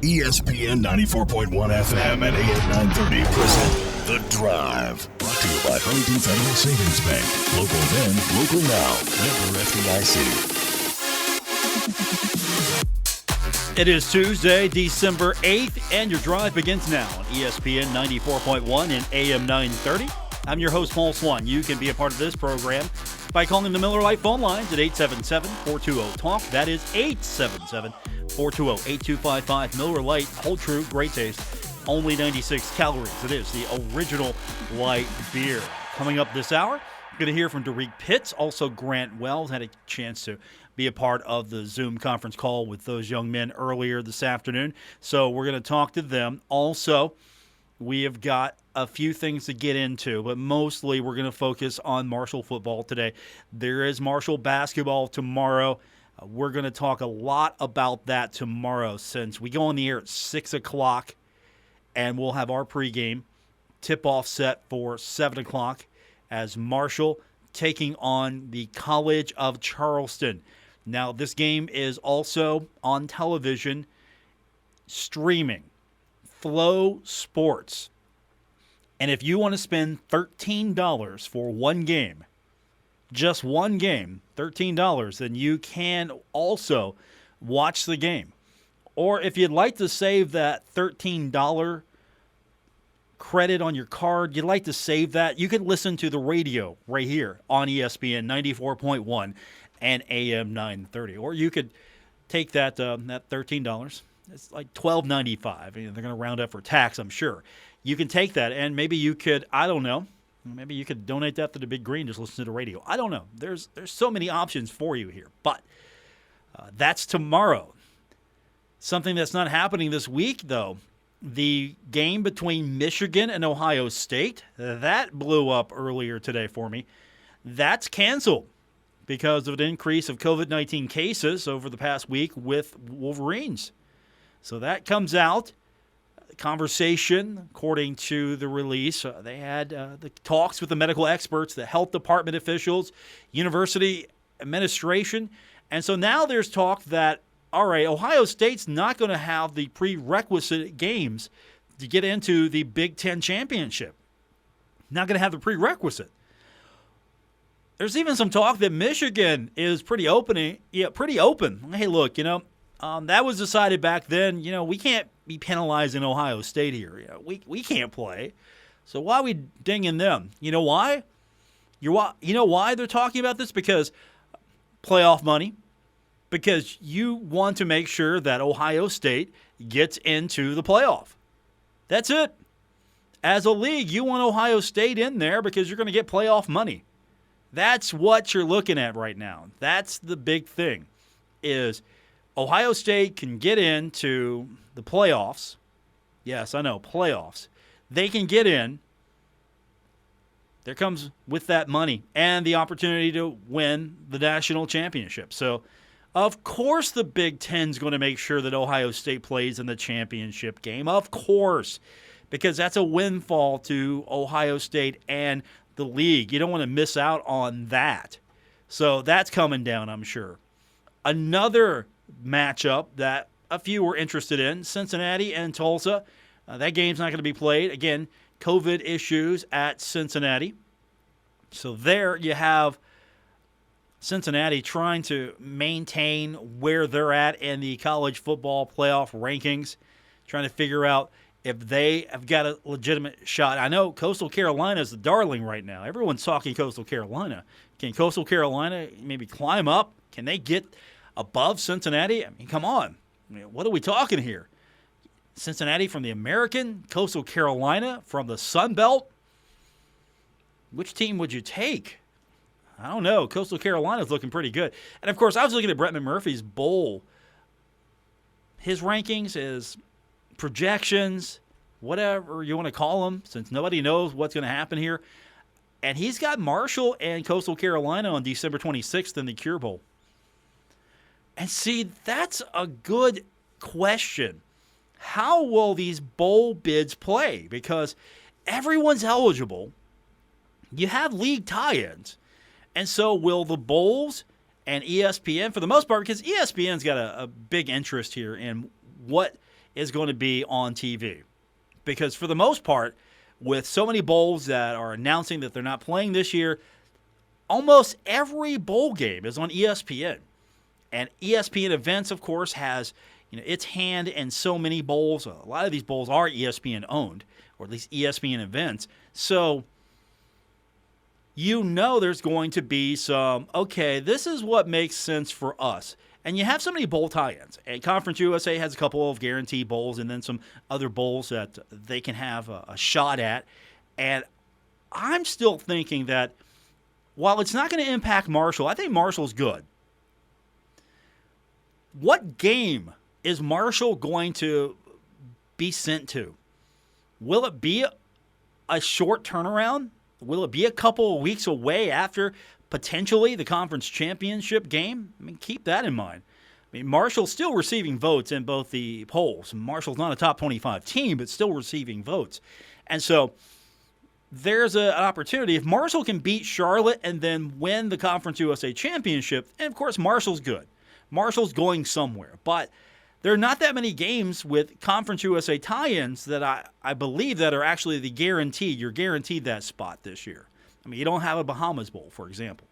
ESPN 94.1 FM and AM 930 present The Drive. Brought to you by Huntington Federal Savings Bank. Local then, local now. Member FDIC. It is Tuesday, December 8th, and your drive begins now on ESPN 94.1 and AM 930. I'm your host, Paul Swann. You can be a part of this program by calling the Miller Lite phone lines at 877-420-TALK. That is 877-420-8255. Miller Lite, hold true, great taste, only 96 calories. It is the original light beer. Coming up this hour, going to hear from Derrek Pitts. Also, Grant Wells had a chance to be a part of the Zoom conference call with those young men earlier this afternoon. So we're going to talk to them. Also, we have got a few things to get into, but mostly we're going to focus on Marshall football today. There is Marshall basketball tomorrow. We're going to talk a lot about that tomorrow since we go on the air at 6 o'clock, and we'll have our pregame tip-off set for 7 o'clock as Marshall taking on the College of Charleston. Now, this game is also on television, streaming, Flow Sports. And if you want to spend $13 for one game, just one game, $13, then you can also watch the game. Or if you'd like to save that $13 credit on your card, you'd like to save that, you can listen to the radio right here on ESPN 94.1 and AM 930. Or you could take that $13. It's like $12.95. They're going to round up for tax, I'm sure. You can take that, and maybe you could, I don't know, maybe you could donate that to the Big Green, just listen to the radio. I don't know. There's so many options for you here. But that's tomorrow. Something that's not happening this week, though. The game between Michigan and Ohio State, that blew up earlier today for me. That's canceled because of an increase of COVID-19 cases over the past week with Wolverines. So that comes out. Conversation, according to the release, they had the talks with the medical experts, the health department officials, university administration. And so now there's talk that, all right, Ohio State's not going to have the prerequisite games to get into the Big Ten championship. Not going to have the prerequisite. There's even some talk that Michigan is pretty open. Hey, look, that was decided back then. We can't be penalizing Ohio State here. We can't play. So why are we dinging them? You know why? You know why they're talking about this? Because playoff money. Because you want to make sure that Ohio State gets into the playoff. That's it. As a league, you want Ohio State in there because you're going to get playoff money. That's what you're looking at right now. That's the big thing, is Ohio State can get into the playoffs. Yes, I know, playoffs. They can get in. There comes with that money and the opportunity to win the national championship. So, of course, the Big Ten's going to make sure that Ohio State plays in the championship game. Of course, because that's a windfall to Ohio State and the league. You don't want to miss out on that. So that's coming down, I'm sure. Another matchup that a few were interested in, Cincinnati and Tulsa. That game's not going to be played. Again, COVID issues at Cincinnati. So there you have Cincinnati trying to maintain where they're at in the college football playoff rankings, trying to figure out if they have got a legitimate shot. I know Coastal Carolina is the darling right now. Everyone's talking Coastal Carolina. Can Coastal Carolina maybe climb up? Can they get above Cincinnati? I mean, come on. What are we talking here? Cincinnati from the American, Coastal Carolina from the Sun Belt? Which team would you take? I don't know. Coastal Carolina's looking pretty good. And, of course, I was looking at Brett McMurphy's bowl. His rankings, his projections, whatever you want to call them, since nobody knows what's going to happen here. And he's got Marshall and Coastal Carolina on December 26th in the Cure Bowl. And see, that's a good question. How will these bowl bids play? Because everyone's eligible. You have league tie-ins. And so will the bowls and ESPN, for the most part, because ESPN's got a big interest here in what is going to be on TV. Because for the most part, with so many bowls that are announcing that they're not playing this year, almost every bowl game is on ESPN. And ESPN Events, of course, has its hand in so many bowls. A lot of these bowls are ESPN owned, or at least ESPN Events. So there's going to be some, okay, this is what makes sense for us. And you have so many bowl tie-ins. And Conference USA has a couple of guaranteed bowls and then some other bowls that they can have a shot at. And I'm still thinking that while it's not going to impact Marshall, I think Marshall's good. What game is Marshall going to be sent to? Will it be a short turnaround? Will it be a couple of weeks away after potentially the conference championship game? I mean, keep that in mind. I mean, Marshall's still receiving votes in both the polls. Marshall's not a top 25 team, but still receiving votes. And so there's an opportunity. If Marshall can beat Charlotte and then win the Conference USA championship, and of course Marshall's good. Marshall's going somewhere. But there are not that many games with Conference USA tie-ins that I believe that are actually the guaranteed. You're guaranteed that spot this year. I mean, you don't have a Bahamas Bowl, for example.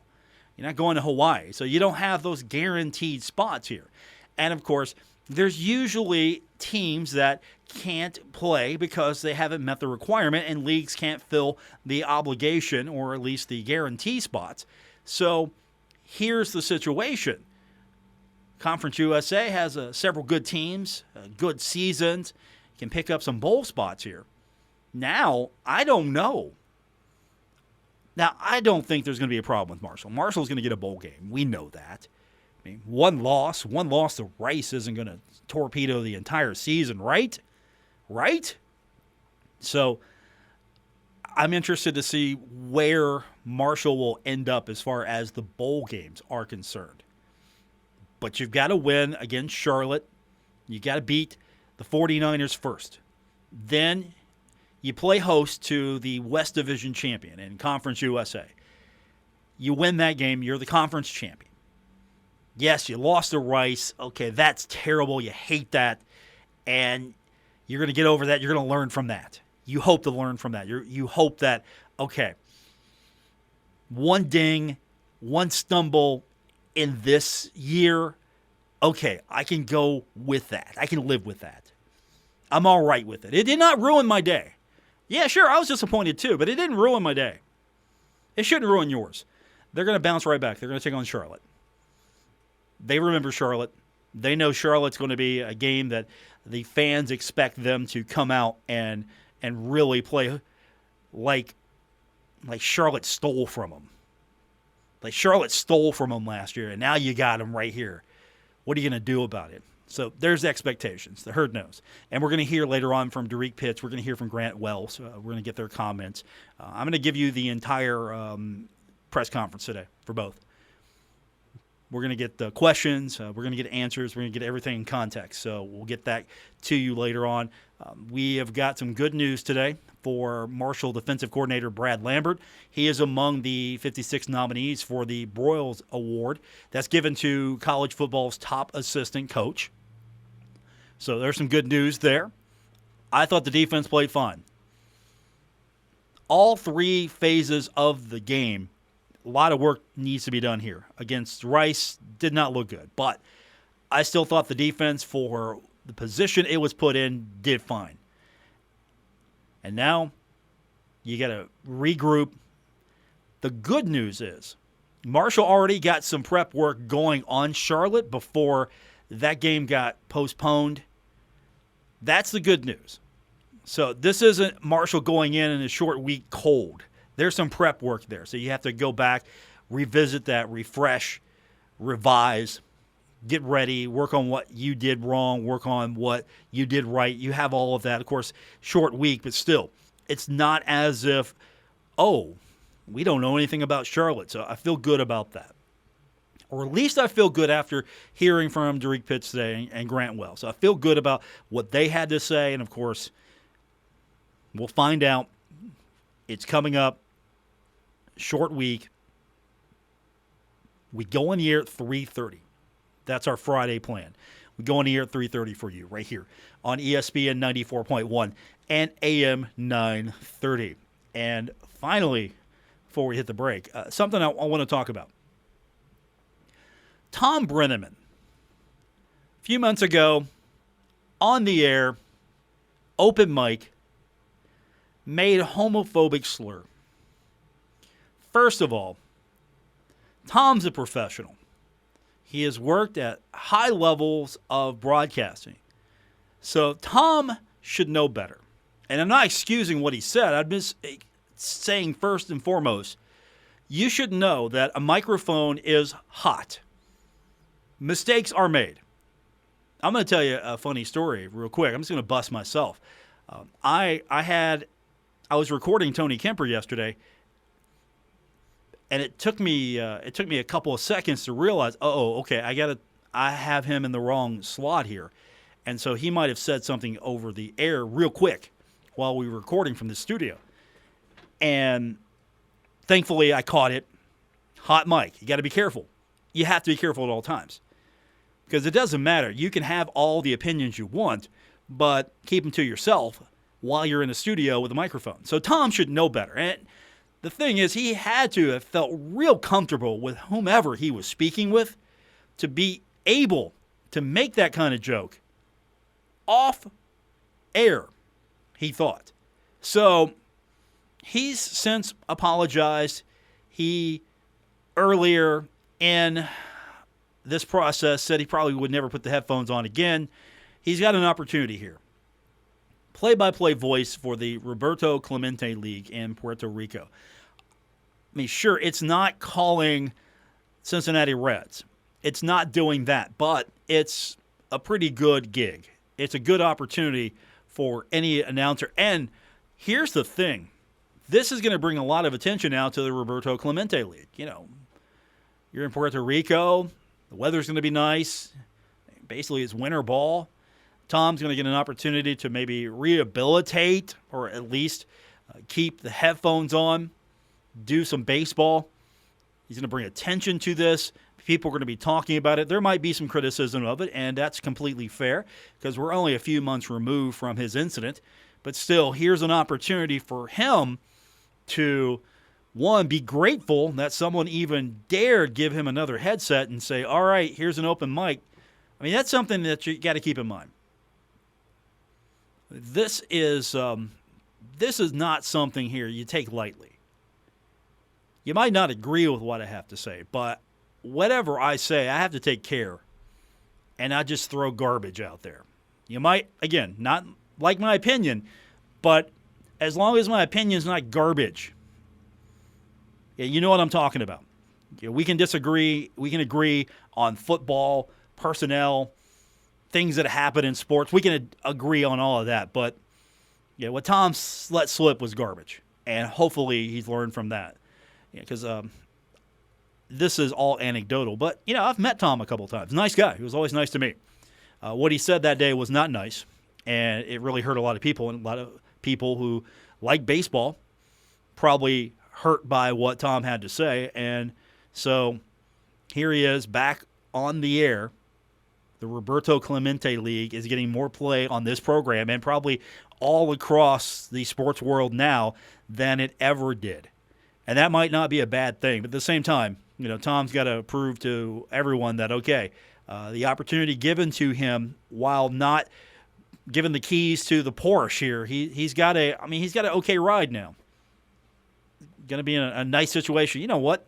You're not going to Hawaii, so you don't have those guaranteed spots here. And, of course, there's usually teams that can't play because they haven't met the requirement, and leagues can't fill the obligation or at least the guarantee spots. So here's the situation. Conference USA has several good teams, good seasons, can pick up some bowl spots here. Now, I don't know. Now, I don't think there's going to be a problem with Marshall. Marshall's going to get a bowl game. We know that. I mean, one loss to Rice isn't going to torpedo the entire season, right? Right? So I'm interested to see where Marshall will end up as far as the bowl games are concerned. But you've got to win against Charlotte. You got to beat the 49ers first. Then you play host to the West Division champion in Conference USA. You win that game, you're the conference champion. Yes, you lost to Rice. Okay, that's terrible. You hate that. And you're going to get over that. You're going to learn from that. You hope to learn from that. You hope that, okay, one ding, one stumble in this year, okay, I can go with that. I can live with that. I'm all right with it. It did not ruin my day. Yeah, sure, I was disappointed too, but it didn't ruin my day. It shouldn't ruin yours. They're going to bounce right back. They're going to take on Charlotte. They remember Charlotte. They know Charlotte's going to be a game that the fans expect them to come out and really play like Charlotte stole from them. Like Charlotte stole from them last year, and now you got them right here. What are you going to do about it? So there's expectations. The herd knows. And we're going to hear later on from Derrek Pitts. We're going to hear from Grant Wells. We're going to get their comments. I'm going to give you the entire press conference today for both. We're going to get the questions. We're going to get answers. We're going to get everything in context. So we'll get that to you later on. We have got some good news today for Marshall defensive coordinator Brad Lambert. He is among the 56 nominees for the Broyles Award. That's given to college football's top assistant coach. So there's some good news there. I thought the defense played fine. All three phases of the game, a lot of work needs to be done here. Against Rice, did not look good. But I still thought the defense, for the position it was put in, did fine. And now you got to regroup. The good news is Marshall already got some prep work going on Charlotte before that game got postponed. That's the good news. So this isn't Marshall going in a short week cold. There's some prep work there. So you have to go back, revisit that, refresh, revise, get ready, work on what you did wrong, work on what you did right. You have all of that. Of course, short week, but still, it's not as if, oh, we don't know anything about Charlotte. So I feel good about that. Or at least I feel good after hearing from Derrek Pitts today and Grant Wells. So I feel good about what they had to say. And, of course, we'll find out. It's coming up. Short week. We go in the air at 3:30. That's our Friday plan. We go on the air at 3:30 for you right here on ESPN 94.1 and AM 930. And finally, before we hit the break, something I want to talk about. Tom Brenneman, a few months ago, on the air, open mic, made a homophobic slur. First of all, Tom's a professional. He has worked at high levels of broadcasting. So Tom should know better. And I'm not excusing what he said. I'm just saying first and foremost, you should know that a microphone is hot. Mistakes are made. I'm going to tell you a funny story real quick. I'm just going to bust myself. I was recording Tony Kemper yesterday, and it took me a couple of seconds to realize, okay, I have him in the wrong slot here. And so he might have said something over the air real quick while we were recording from the studio. And thankfully I caught it. Hot mic. You got to be careful. You have to be careful at all times. Because it doesn't matter. You can have all the opinions you want, but keep them to yourself while you're in the studio with a microphone. So Tom should know better. And the thing is, he had to have felt real comfortable with whomever he was speaking with to be able to make that kind of joke off air, he thought. So he's since apologized. He earlier in this process said he probably would never put the headphones on again. He's got an opportunity here. Play-by-play voice for the Roberto Clemente League in Puerto Rico. I mean, sure, it's not calling Cincinnati Reds. It's not doing that, but it's a pretty good gig. It's a good opportunity for any announcer. And here's the thing. This is going to bring a lot of attention now to the Roberto Clemente League. You know, you're in Puerto Rico. The weather's going to be nice. Basically, it's winter ball. Tom's going to get an opportunity to maybe rehabilitate or at least keep the headphones on, do some baseball. He's going to bring attention to this. People are going to be talking about it. There might be some criticism of it, and that's completely fair because we're only a few months removed from his incident. But still, here's an opportunity for him to, one, be grateful that someone even dared give him another headset and say, all right, here's an open mic. I mean, that's something that you got to keep in mind. This is not something here you take lightly. You might not agree with what I have to say, but whatever I say, I have to take care and not just throw garbage out there. You might, again, not like my opinion, but as long as my opinion is not garbage, you know what I'm talking about. We can disagree. We can agree on football, personnel, things that happen in sports. We can agree on all of that. But what Tom let slip was garbage. And hopefully he's learned from that. Because this is all anecdotal. But, I've met Tom a couple times. Nice guy. He was always nice to me. What he said that day was not nice. And it really hurt a lot of people. And a lot of people who like baseball probably hurt by what Tom had to say. And so here he is back on the air. The Roberto Clemente League is getting more play on this program and probably all across the sports world now than it ever did. And that might not be a bad thing. But at the same time, Tom's got to prove to everyone that, okay, the opportunity given to him while not given the keys to the Porsche here, he's got an okay ride now. Going to be in a nice situation. You know what?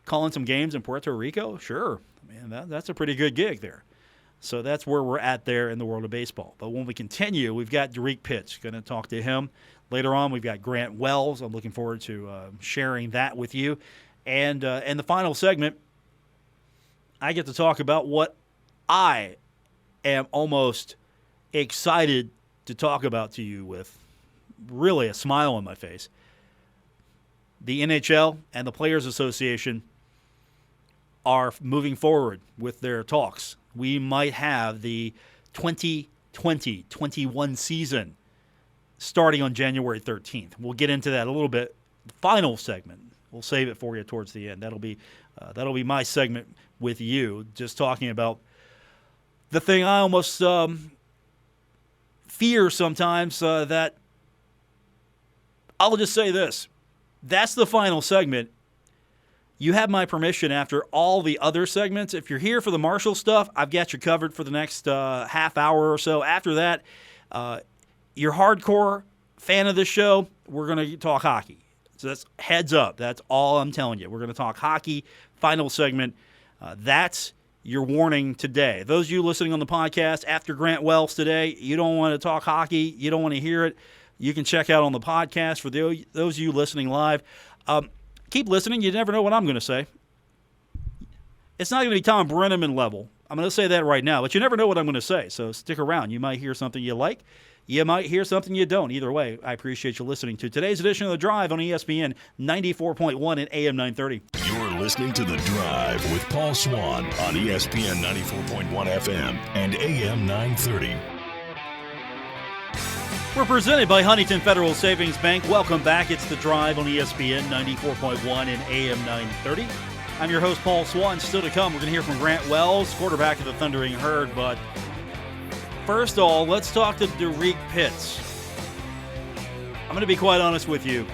Calling some games in Puerto Rico? Sure. That's a pretty good gig there. So that's where we're at there in the world of baseball. But when we continue, we've got Derrek Pitts. Going to talk to him. Later on, we've got Grant Wells. I'm looking forward to sharing that with you. And in the final segment, I get to talk about what I am almost excited to talk about to you with really a smile on my face. The NHL and the Players Association are moving forward with their talks. We might have the 2020-21 season starting on January 13th. We'll get into that a little bit. The final segment, we'll save it for you towards the end. That'll be my segment with you, just talking about the thing I almost fear sometimes that I'll just say this. That's the final segment. You have my permission after all the other segments. If you're here for the Marshall stuff, I've got you covered for the next half hour or so. After that, you're hardcore fan of this show, we're going to talk hockey. So that's heads up. That's all I'm telling you. We're going to talk hockey, final segment. That's your warning today. Those of you listening on the podcast after Grant Wells today, you don't want to talk hockey, you don't want to hear it, you can check out on the podcast. For those of you listening live, keep listening. You never know what I'm going to say. It's not going to be Tom Brenneman level. I'm going to say that right now, but you never know what I'm going to say, so stick around. You might hear something you like. You might hear something you don't. Either way, I appreciate you listening to today's edition of The Drive on ESPN 94.1 and AM 930. You're listening to The Drive with Paul Swann on ESPN 94.1 FM and AM 930. We're presented by Huntington Federal Savings Bank. Welcome back. It's The Drive on ESPN 94.1 and AM 930. I'm your host, Paul Swann. Still to come, we're going to hear from Grant Wells, quarterback of the Thundering Herd. But first of all, let's talk to Derrek Pitts. I'm going to be quite honest with you.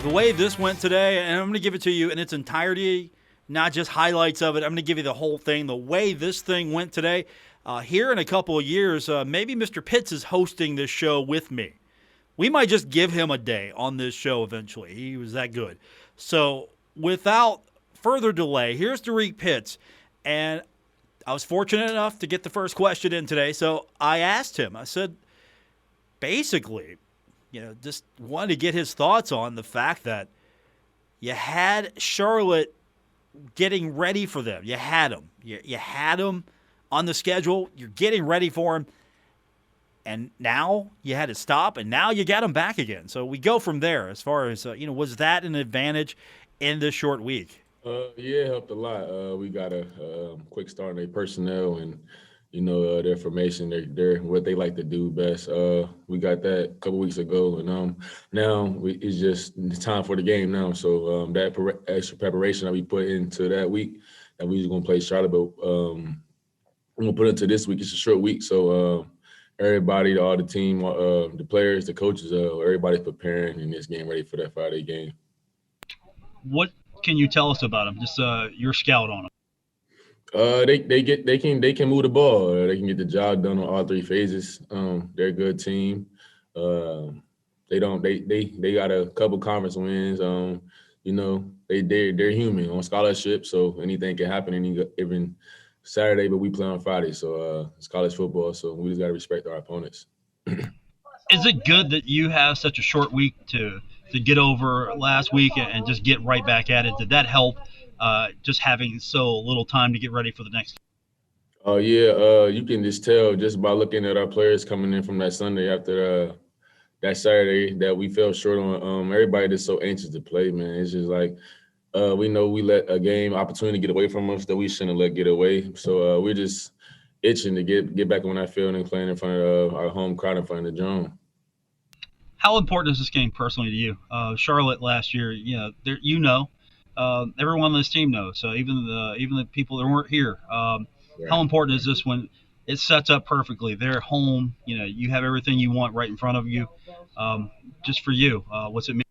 The way this went today, and I'm going to give it to you in its entirety, not just highlights of it. I'm going to give you the whole thing. The way this thing went today, here in a couple of years, maybe Mr. Pitts is hosting this show with me. We might just give him a day on this show eventually. He was that good. So without further delay, here's Derrek Pitts. And I was fortunate enough to get the first question in today. So I asked him, I said, basically, just wanted to get his thoughts on the fact that you had Charlotte getting ready for them. You had them. You had them on the schedule. You're getting ready for them. And now you had to stop, and now you got them back again. So we go from there as far as, was that an advantage in this short week? Yeah, it helped a lot. We got a quick start on their personnel and, their formation, their what they like to do best. We got that a couple weeks ago, and now it's just time for the game now. So that extra preparation that we put into that week, that we was going to play Charlotte, but I'm going to put into this week. It's a short week, so everybody, all the team, the players, the coaches, everybody's preparing and just getting ready for that Friday game. What can you tell us about them? Just your scout on them. They can move the ball. They can get the job done on all three phases. They're a good team. They got a couple conference wins. They're human on scholarship, so anything can happen even Saturday. But we play on Friday, so it's college football. So we just got to respect our opponents. Is it good that you have such a short week to get over last week and just get right back at it? Did that help? Just having so little time to get ready for the next. Oh yeah, you can just tell just by looking at our players coming in from that Sunday after that Saturday that we fell short on. Everybody that's so anxious to play, man. It's just like we know we let a game opportunity get away from us that we shouldn't let get away. So we're just itching to get back on that field and playing in front of our home crowd in front of the drum. How important is this game personally to you? Charlotte last year, everyone on this team knows. So even the people that weren't here, right. How important is this when it sets up perfectly? They're home. You have everything you want right in front of you. Just for you, what's it mean?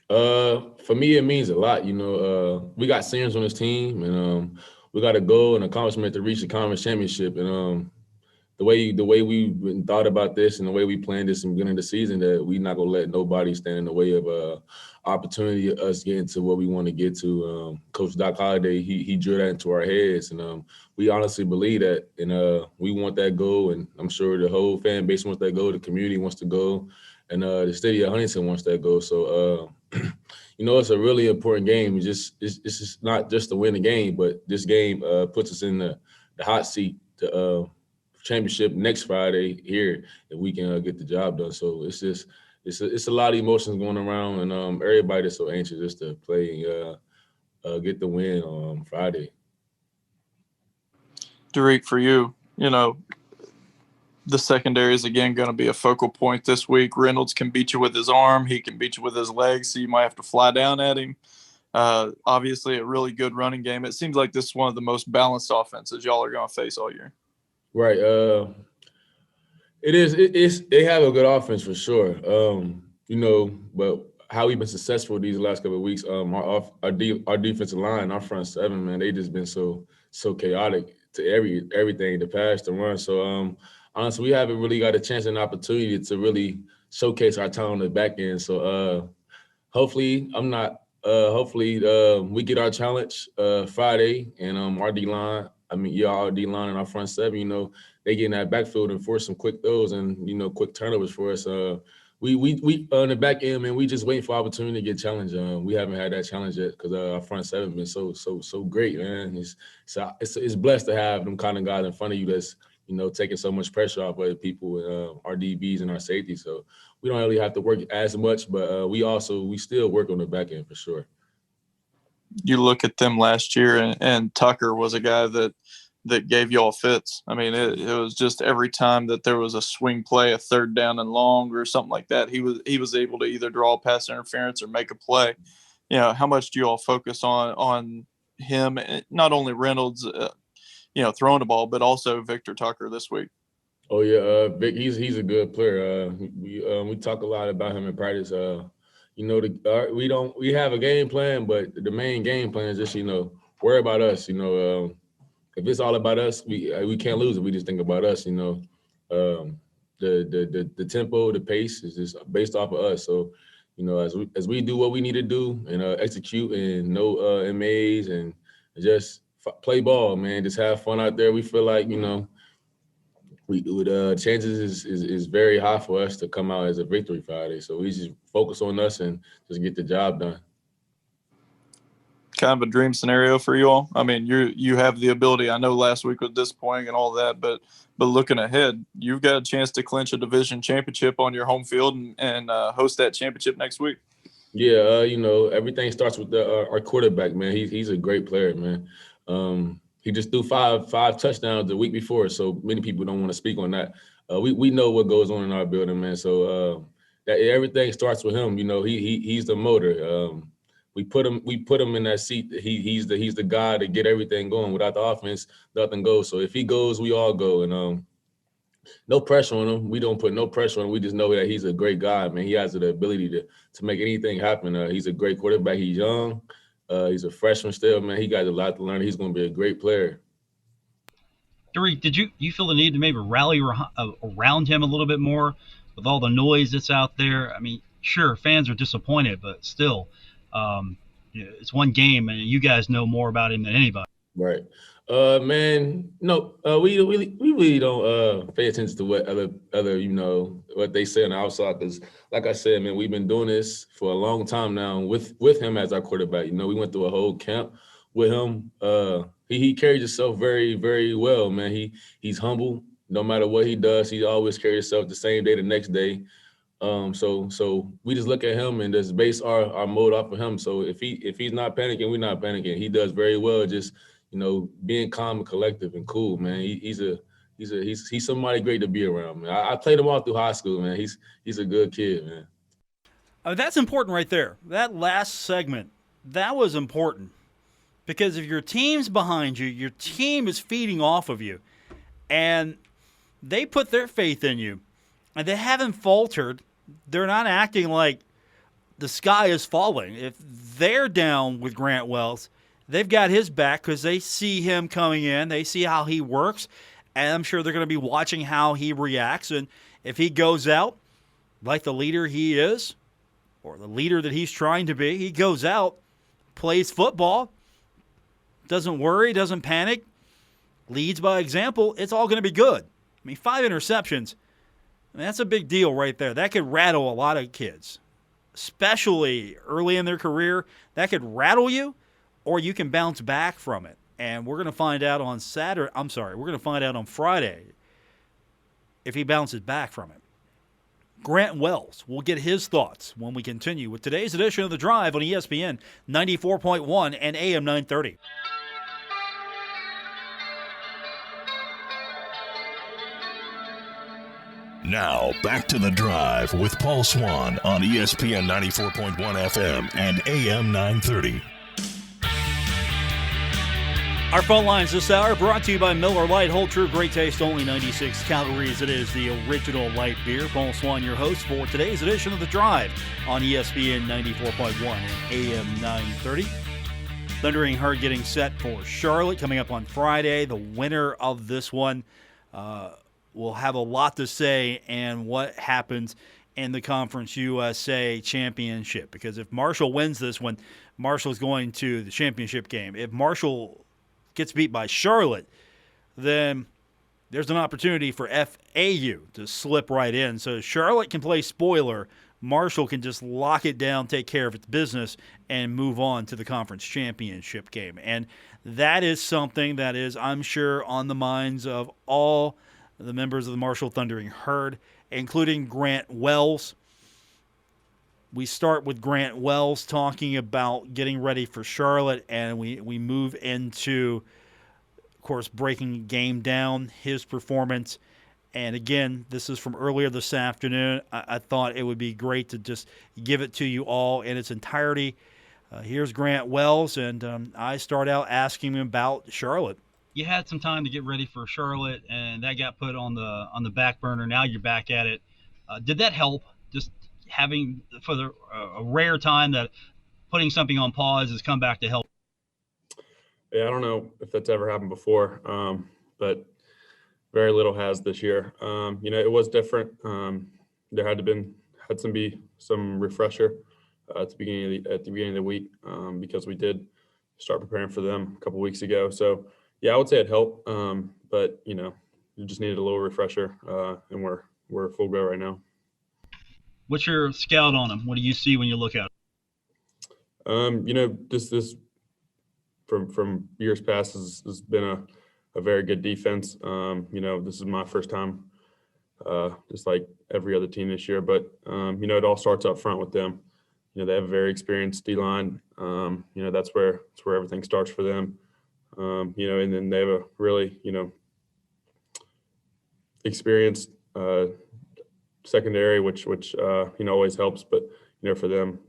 For me, it means a lot. We got seniors on this team, and we got a goal and accomplishment to reach the conference championship. And the way we thought about this and the way we planned this in the beginning of the season, that we're not gonna let nobody stand in the way of opportunity of us getting to what we want to get to. Coach Doc Holliday, he drilled that into our heads, and we honestly believe that, and we want that goal, and I'm sure the whole fan base wants that goal, the community wants to go, and the city of Huntington wants that goal. So it's a really important game. It's just not just to win the game, but this game puts us in the hot seat to championship next Friday here, if we can get the job done. So it's a lot of emotions going around, and everybody is so anxious just to play and get the win on Friday. Derrek, for you, the secondary is again going to be a focal point this week. Reynolds can beat you with his arm. He can beat you with his legs, so you might have to fly down at him. Obviously, a really good running game. It seems like this is one of the most balanced offenses y'all are going to face all year. Right. It is. They have a good offense for sure. But how we've been successful these last couple of weeks. Our defensive line, our front seven, man, they just been so chaotic to everything, the pass, the run. So honestly, we haven't really got a chance and opportunity to really showcase our talent on the back end. So hopefully, we get our challenge Friday, and our D line. Our D line and our front seven, they get in that backfield and force some quick throws and quick turnovers for us. We on the back end, man, we just waiting for opportunity to get challenged. We haven't had that challenge yet because our front seven been so great, man. It's blessed to have them kind of guys in front of you that's taking so much pressure off other people, our DBs and our safeties. So we don't really have to work as much, but we still work on the back end for sure. You look at them last year, and Tucker was a guy that gave y'all fits. I mean, it was just every time that there was a swing play, a third down and long or something like that, he was able to either draw pass interference or make a play. How much do you all focus on him, not only Reynolds, throwing the ball, but also Victor Tucker this week? Oh yeah, Vic, he's a good player. We talk a lot about him in practice. We have a game plan, but the main game plan is just worry about us. If it's all about us, we can't lose it. We just think about us. The tempo, the pace is just based off of us. So as we do what we need to do and execute and no MAs and just play ball, man. Just have fun out there. We feel like chances is very high for us to come out as a victory Friday. So we just focus on us and just get the job done. Kind of a dream scenario for you all. I mean, you have the ability. I know last week was disappointing and all that, but looking ahead, you've got a chance to clinch a division championship on your home field and host that championship next week. Yeah, everything starts with our quarterback, man. He's a great player, man. He just threw five touchdowns the week before, so many people don't want to speak on that. We know what goes on in our building, man. So that everything starts with him. He's the motor. We put him in that seat. He's the guy to get everything going. Without the offense, nothing goes. So if he goes, we all go. And no pressure on him. We don't put no pressure on him. We just know that he's a great guy, man. He has the ability to make anything happen. He's a great quarterback. He's young. He's a freshman still, man. He got a lot to learn. He's going to be a great player. Derrek, did you feel the need to maybe rally around him a little bit more with all the noise that's out there? I mean, sure, fans are disappointed, but still, it's one game, and you guys know more about him than anybody. Right. Man, no, we really don't pay attention to what other what they say on the outside, because like I said, man, we've been doing this for a long time now with him as our quarterback. We went through a whole camp with him. He carries himself very, very well, man. He's humble. No matter what he does, he always carries himself the same day the next day. So we just look at him and just base our mode off of him. So if he's not panicking, we're not panicking. He does very well, just being calm and collective and cool, man. He's somebody great to be around, man. I played him all through high school, man. He's a good kid, man. That's important right there. That last segment, that was important, because if your team's behind you, your team is feeding off of you, and they put their faith in you, and they haven't faltered. They're not acting like the sky is falling. If they're down with Grant Wells, they've got his back because they see him coming in. They see how he works, and I'm sure they're going to be watching how he reacts. And if he goes out like the leader he is, or the leader that he's trying to be, he goes out, plays football, doesn't worry, doesn't panic, leads by example, it's all going to be good. I mean, 5 interceptions, that's a big deal right there. That could rattle a lot of kids, especially early in their career. That could rattle you, or you can bounce back from it. And we're going to find out on Friday if he bounces back from it. Grant Wells will get his thoughts when we continue with today's edition of The Drive on ESPN 94.1 and AM 930. Now, back to The Drive with Paul Swann on ESPN 94.1 FM and AM 930. Our phone lines this hour brought to you by Miller Lite. Hold true, great taste, only 96 calories. It is the original light beer. Paul Swann, your host for today's edition of The Drive on ESPN 94.1 and AM 930. Thundering Herd getting set for Charlotte coming up on Friday. The winner of this one will have a lot to say and what happens in the Conference USA Championship. Because if Marshall wins this one, Marshall's going to the championship game. If Marshall gets beat by Charlotte, then there's an opportunity for FAU to slip right in. So Charlotte can play spoiler. Marshall can just lock it down, take care of its business, and move on to the conference championship game. And that is something that is, I'm sure, on the minds of all the members of the Marshall Thundering Herd, including Grant Wells. We start with Grant Wells talking about getting ready for Charlotte, and we move into, of course, breaking game down, his performance. And again, this is from earlier this afternoon. I thought it would be great to just give it to you all in its entirety. Here's Grant Wells, and I start out asking him about Charlotte. You had some time to get ready for Charlotte, and that got put on the back burner. Now you're back at it. Did that help? Just having for a rare time that putting something on pause has come back to help? Yeah, I don't know if that's ever happened before, but very little has this year. It was different. There had to be some refresher at the beginning of the week because we did start preparing for them a couple weeks ago. So yeah, I would say it helped, but you just needed a little refresher, and we're full go right now. What's your scout on them? What do you see when you look at them? This from years past has been a very good defense. This is my first time, just like every other team this year. But it all starts up front with them. They have a very experienced D-line. That's where everything starts for them. And then they have a really experienced secondary, which always helps. But for them,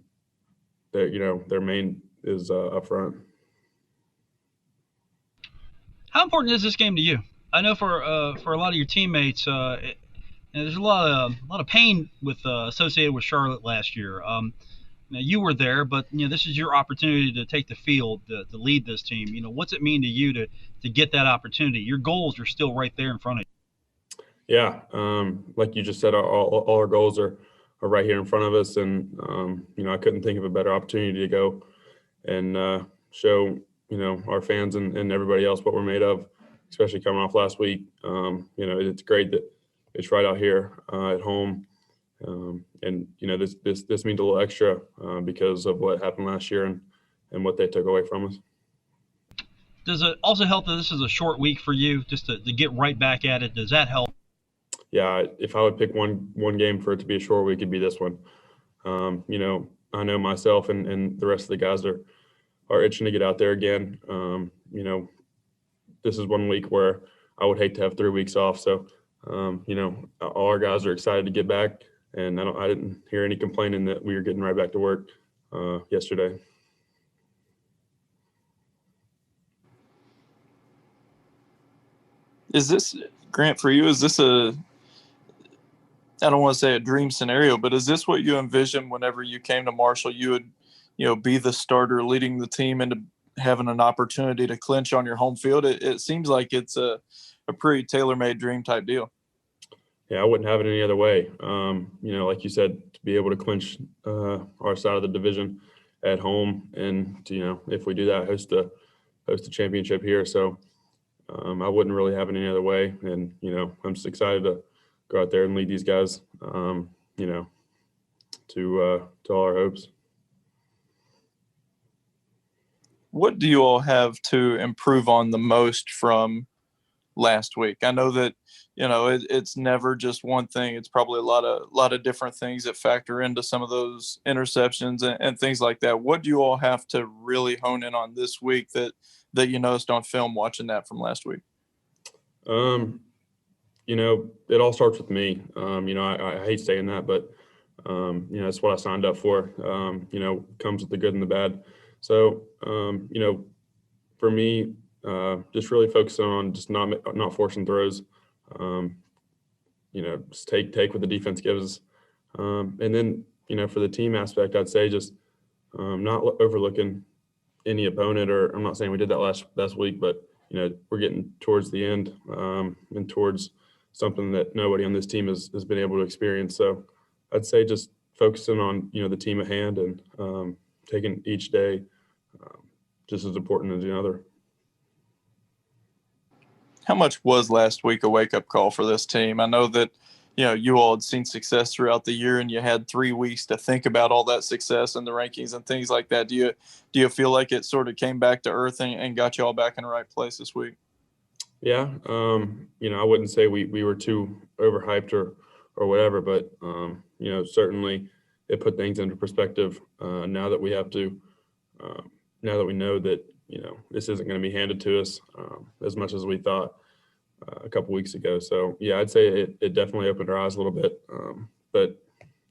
their main is up front. How important is this game to you? I know for a lot of your teammates, there's a lot of pain associated with Charlotte last year. Now you were there, but this is your opportunity to take the field to lead this team. What's it mean to you to get that opportunity? Your goals are still right there in front of you. Yeah, like you just said, all our goals are right here in front of us, and I couldn't think of a better opportunity to go and show our fans and everybody else what we're made of, especially coming off last week. It's great that it's right out here at home, and this means a little extra because of what happened last year and what they took away from us. Does it also help that this is a short week for you, just to get right back at it? Does that help? Yeah, if I would pick one game for it to be a short week, it'd be this one. I know myself and the rest of the guys are itching to get out there again. This is 1 week where I would hate to have 3 weeks off. So, all our guys are excited to get back, and I didn't hear any complaining that we were getting right back to work yesterday. Is this, Grant, for you, is this I don't want to say a dream scenario, but is this what you envisioned whenever you came to Marshall? You would, be the starter leading the team into having an opportunity to clinch on your home field? It seems like it's a pretty tailor-made dream type deal. Yeah, I wouldn't have it any other way. Like you said, to be able to clinch our side of the division at home, and to, if we do that, host the championship here. So I wouldn't really have it any other way. And I'm just excited to go out there and lead these guys, to all our hopes. What do you all have to improve on the most from last week? I know that, it's never just one thing. It's probably a lot of different things that factor into some of those interceptions and things like that. What do you all have to really hone in on this week that you noticed on film watching that from last week? It all starts with me. I hate saying that, but that's what I signed up for. Comes with the good and the bad. So, for me, just really focusing on just not forcing throws. Just take what the defense gives us. And then, for the team aspect, I'd say just not overlooking any opponent, or I'm not saying we did that last week, but, we're getting towards the end and towards something that nobody on this team has been able to experience. So I'd say just focusing on, the team at hand and taking each day just as important as the other. How much was last week a wake-up call for this team? I know that, you all had seen success throughout the year and you had 3 weeks to think about all that success and the rankings and things like that. Do you feel like it sort of came back to earth and got you all back in the right place this week? Yeah. I wouldn't say we were too overhyped or whatever, but, certainly it put things into perspective now that we have to, now that we know that, this isn't going to be handed to us as much as we thought a couple weeks ago. So, yeah, I'd say it definitely opened our eyes a little bit. But,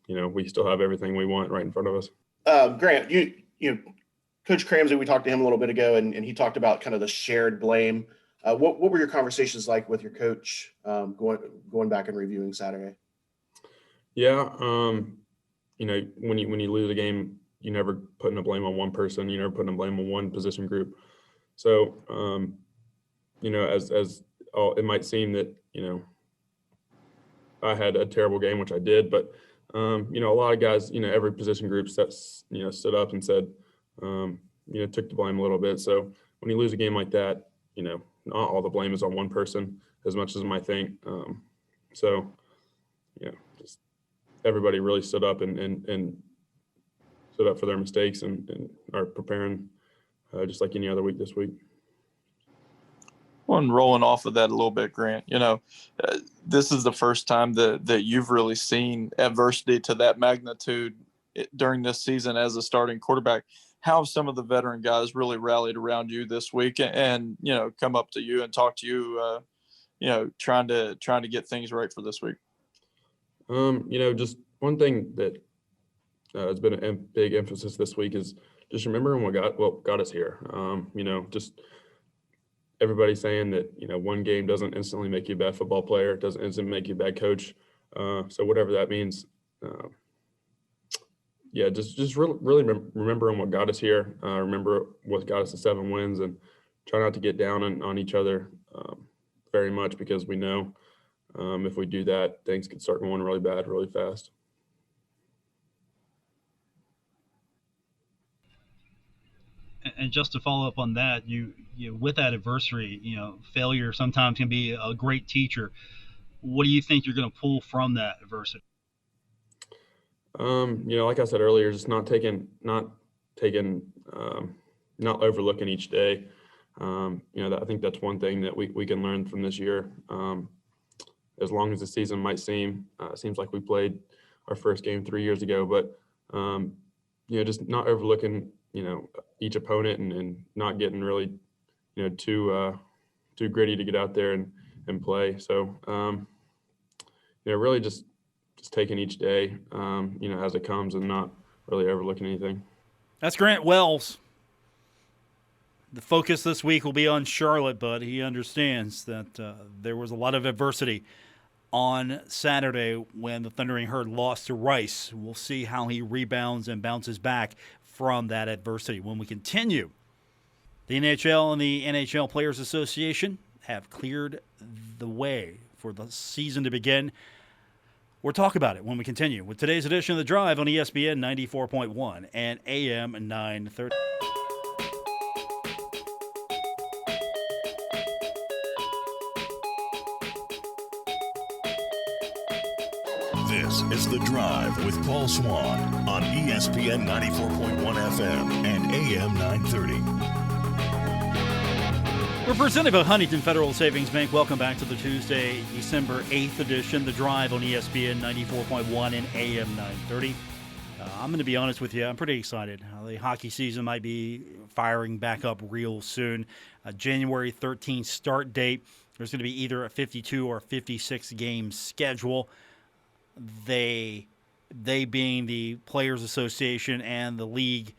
we still have everything we want right in front of us. Grant, Coach Cramsey, we talked to him a little bit ago, and he talked about kind of the shared blame. What were your conversations like with your coach going back and reviewing Saturday? Yeah, when you lose a game, you never putting the blame on one person. You never putting the blame on one position group. So, as it might seem that, I had a terrible game, which I did, but, a lot of guys, every position group stood up and said, took the blame a little bit. So when you lose a game like that, not all the blame is on one person as much as you might think. Just everybody really stood up and stood up for their mistakes and are preparing just like any other week this week. Well, and rolling off of that a little bit, Grant, this is the first time that you've really seen adversity to that magnitude during this season as a starting quarterback. How have some of the veteran guys really rallied around you this week and come up to you and talk to you, trying to get things right for this week? Just one thing that has been a big emphasis this week is just remembering what got us here. Just everybody saying that, one game doesn't instantly make you a bad football player. It doesn't instantly make you a bad coach. So whatever that means, just really remembering what got us here. Remember what got us to 7 wins and try not to get down on each other very much, because we know if we do that, things could start going really bad really fast. And just to follow up on that, you with that adversity, failure sometimes can be a great teacher. What do you think you're going to pull from that adversity? Like I said earlier, just not overlooking each day. I think that's one thing that we can learn from this year. As long as the season might seems like we played our first game 3 years ago, but just not overlooking each opponent and not getting really too gritty to get out there and play. So really just taking each day as it comes and not really overlooking anything. That's Grant Wells. The focus this week will be on Charlotte, but he understands that there was a lot of adversity on Saturday when the Thundering Herd lost to Rice. We'll see how he rebounds and bounces back from that adversity when we continue. The NHL and the NHL Players Association have cleared the way for the season to begin. We'll talk about it when we continue with today's edition of The Drive on ESPN 94.1 and AM 930. This is The Drive with Paul Swann on ESPN 94.1 FM and AM 930. We're presented by Huntington Federal Savings Bank. Welcome back to the Tuesday, December 8th edition, The Drive on ESPN 94.1 and AM 930. I'm going to be honest with you. I'm pretty excited. The hockey season might be firing back up real soon. January 13th start date. There's going to be either a 52 or 56 game schedule. They being the Players Association and the league,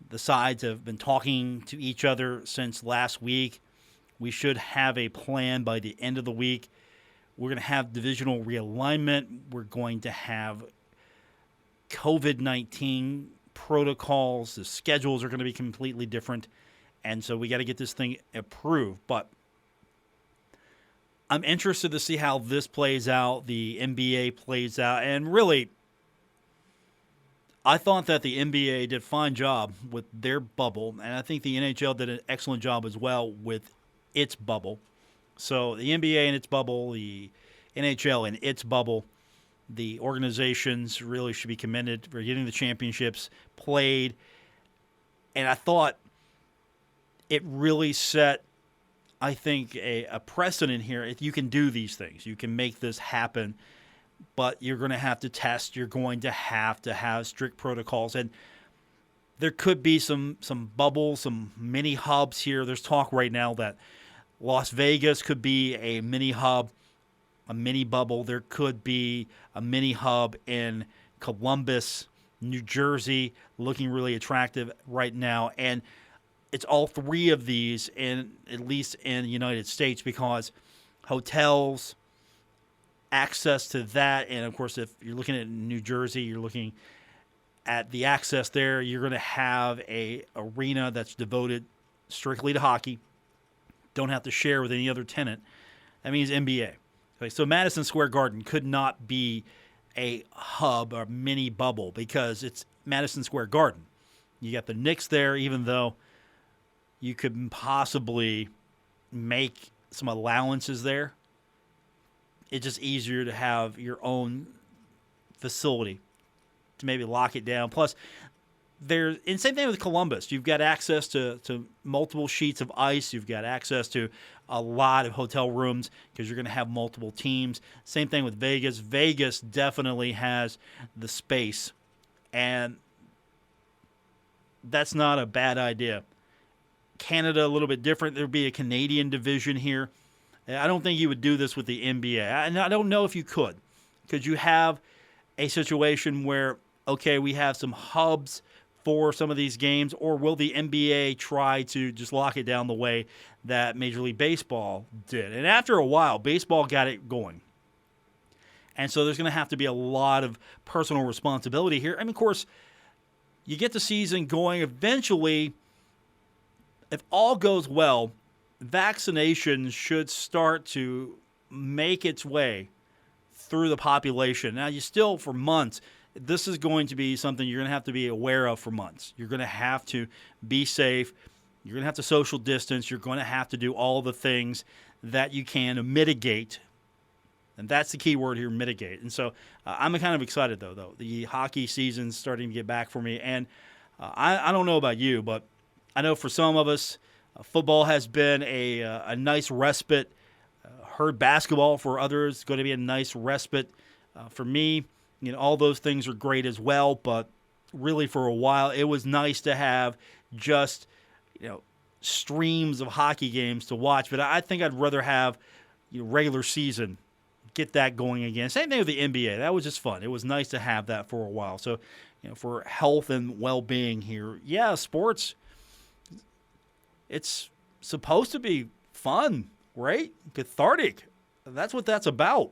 The sides have been talking to each other since last week. We should have a plan by the end of the week. We're going to have divisional realignment. We're going to have COVID-19 protocols. The schedules are going to be completely different. And so we got to get this thing approved. But I'm interested to see how this plays out, the NBA plays out. And really, I thought that the NBA did a fine job with their bubble. And I think the NHL did an excellent job as well with its bubble. So the NBA in its bubble, the NHL in its bubble, the organizations really should be commended for getting the championships played. And I thought it really set, I think, a precedent here. If you can do these things, you can make this happen, but you're going to have to test. You're going to have strict protocols. And there could be some bubbles, some mini hubs here. There's talk right now that Las Vegas could be a mini hub, a mini bubble. There could be a mini hub in Columbus, New Jersey, looking really attractive right now. And it's all three of these, at least in the United States, because hotels, access to that, and of course, if you're looking at New Jersey, you're looking at the access there. You're going to have a arena that's devoted strictly to hockey. Don't have to share with any other tenant. That means NBA. Okay, so Madison Square Garden could not be a hub or mini bubble because it's Madison Square Garden. You got the Knicks there, even though you could possibly make some allowances there. It's just easier to have your own facility to maybe lock it down. Plus, and same thing with Columbus. You've got access to multiple sheets of ice. You've got access to a lot of hotel rooms because you're going to have multiple teams. Same thing with Vegas. Vegas definitely has the space, and that's not a bad idea. Canada, a little bit different. There would be a Canadian division here. I don't think you would do this with the NBA. And I don't know if you could. Could you have a situation where, okay, we have some hubs for some of these games, or will the NBA try to just lock it down the way that Major League Baseball did? And after a while, baseball got it going. And so there's going to have to be a lot of personal responsibility here. I mean, of course, you get the season going. Eventually, if all goes well, vaccination should start to make its way through the population. Now, you still, for months, this is going to be something you're going to have to be aware of for months. You're going to have to be safe. You're going to have to social distance. You're going to have to do all the things that you can to mitigate. And that's the key word here, mitigate. And so I'm kind of excited, though. The hockey season's starting to get back for me. And I don't know about you, but I know for some of us, football has been a nice respite. Heard basketball for others is going to be a nice respite. For me, all those things are great as well. But really, for a while, it was nice to have just streams of hockey games to watch. But I think I'd rather have regular season, get that going again. Same thing with the NBA. That was just fun. It was nice to have that for a while. So, for health and well-being here, yeah, sports. It's supposed to be fun, right? Cathartic. That's what that's about.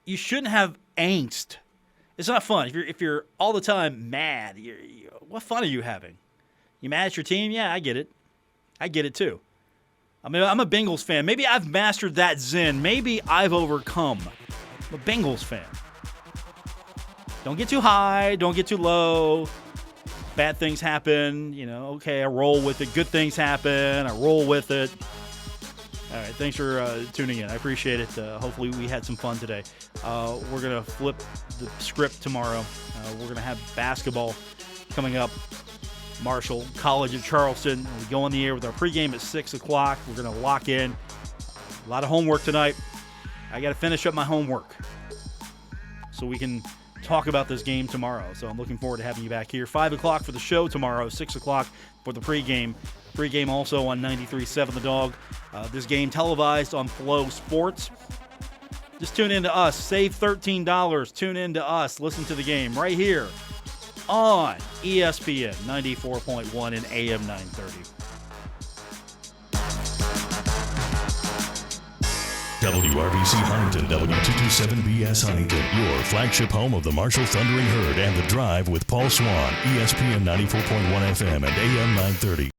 You shouldn't have angst. It's not fun. If you're all the time mad, what fun are you having? You mad at your team? Yeah, I get it. I get it too. I mean, I'm a Bengals fan. Maybe I've mastered that zen. Maybe I've overcome. I'm a Bengals fan. Don't get too high. Don't get too low. Bad things happen, okay, I roll with it. Good things happen, I roll with it. All right, thanks for tuning in. I appreciate it. Hopefully we had some fun today. We're going to flip the script tomorrow. We're going to have basketball coming up. Marshall College of Charleston. We go on the air with our pregame at 6 o'clock. We're going to lock in. A lot of homework tonight. I got to finish up my homework so we can talk about this game tomorrow. So I'm looking forward to having you back here. 5 o'clock for the show tomorrow, 6 o'clock for the pregame. Pregame also on 93.7 The Dog. This game televised on Flow Sports. Just tune in to us. Save $13. Tune in to us. Listen to the game right here on ESPN 94.1 and AM 930. WRBC Huntington, W227BS Huntington, your flagship home of the Marshall Thundering Herd and The Drive with Paul Swann, ESPN 94.1 FM and AM 930.